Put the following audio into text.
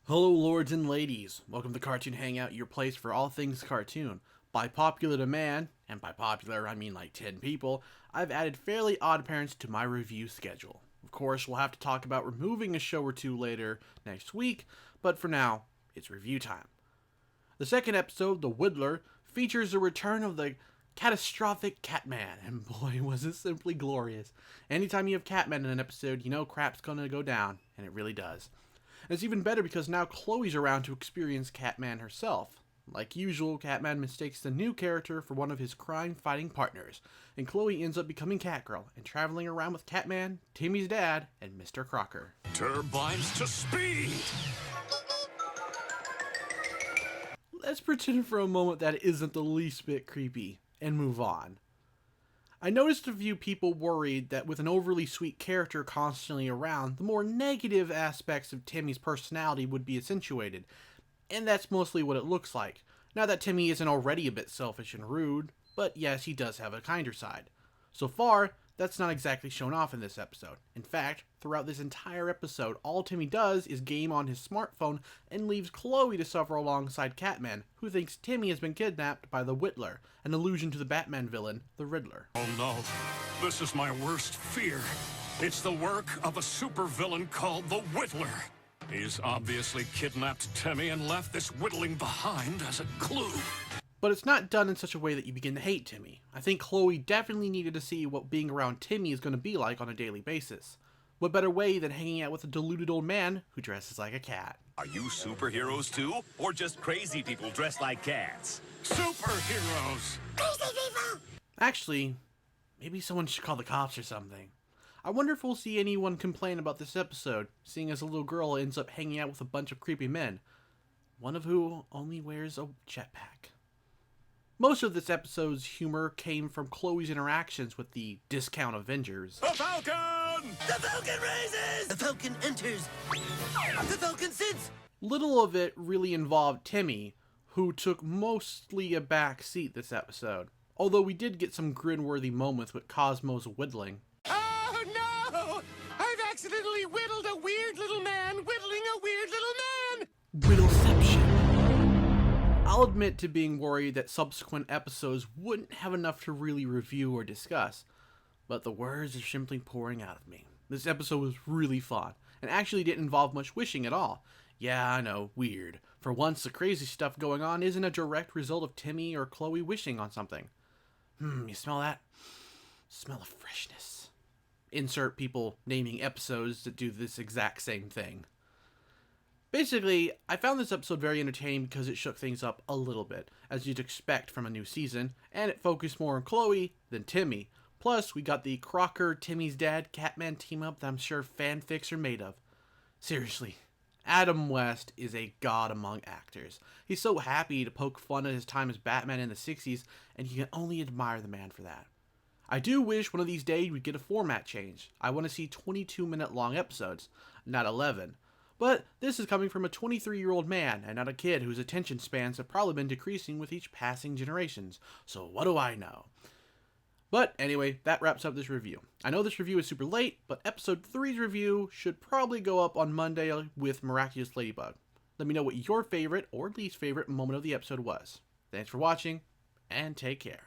Hello lords and ladies, welcome to Cartoon Hangout, your place for all things cartoon. By popular demand, and by popular I mean like 10 people, I've added Fairly Oddparents to my review schedule. Of course, we'll have to talk about removing a show or two later next week, but for now, it's review time. The second episode, The Whittler, features the return of the catastrophic Catman, and boy was it simply glorious. Anytime you have Catman in an episode, you know crap's gonna go down, and it really does. And it's even better because now Chloe's around to experience Catman herself. Like usual, Catman mistakes the new character for one of his crime-fighting partners, and Chloe ends up becoming Catgirl and traveling around with Catman, Timmy's dad, and Mr. Crocker. Turbines to speed! Let's pretend for a moment that it isn't the least bit creepy, and move on. I noticed a few people worried that with an overly sweet character constantly around, the more negative aspects of Timmy's personality would be accentuated, and that's mostly what it looks like. Not that Timmy isn't already a bit selfish and rude, but yes, he does have a kinder side. So far, that's not exactly shown off in this episode. In fact, throughout this entire episode, all Timmy does is game on his smartphone and leaves Chloe to suffer alongside Catman, who thinks Timmy has been kidnapped by the Whittler, an allusion to the Batman villain, the Riddler. Oh no, this is my worst fear. It's the work of a supervillain called the Whittler. He's obviously kidnapped Timmy and left this whittling behind as a clue. But it's not done in such a way that you begin to hate Timmy. I think Chloe definitely needed to see what being around Timmy is going to be like on a daily basis. What better way than hanging out with a deluded old man who dresses like a cat? Are you superheroes too? Or just crazy people dressed like cats? Superheroes! Crazy people! Actually, maybe someone should call the cops or something. I wonder if we'll see anyone complain about this episode, seeing as a little girl ends up hanging out with a bunch of creepy men, one of who only wears a jetpack. Most of this episode's humor came from Chloe's interactions with the discount Avengers. The Falcon! The Falcon rises! The Falcon enters! The Falcon sits! Little of it really involved Timmy, who took mostly a back seat this episode, although we did get some grin-worthy moments with Cosmo's whittling. Oh no! I've accidentally whittled a weird little man whittling a weird little man! Whittleception. I'll admit to being worried that subsequent episodes wouldn't have enough to really review or discuss, but the words are simply pouring out of me. This episode was really fun, and actually didn't involve much wishing at all. Yeah, I know, weird. For once, the crazy stuff going on isn't a direct result of Timmy or Chloe wishing on something. You smell that? Smell of freshness. Insert people naming episodes that do this exact same thing. Basically, I found this episode very entertaining because it shook things up a little bit, as you'd expect from a new season, and it focused more on Chloe than Timmy. Plus, we got the Crocker, Timmy's dad, Catman team-up that I'm sure fanfics are made of. Seriously, Adam West is a god among actors. He's so happy to poke fun at his time as Batman in the 60s, and you can only admire the man for that. I do wish one of these days we'd get a format change. I want to see 22-minute long episodes, not 11. But this is coming from a 23-year-old man, and not a kid whose attention spans have probably been decreasing with each passing generations. So what do I know? But anyway, that wraps up this review. I know this review is super late, but episode 3's review should probably go up on Monday with Miraculous Ladybug. Let me know what your favorite or least favorite moment of the episode was. Thanks for watching, and take care.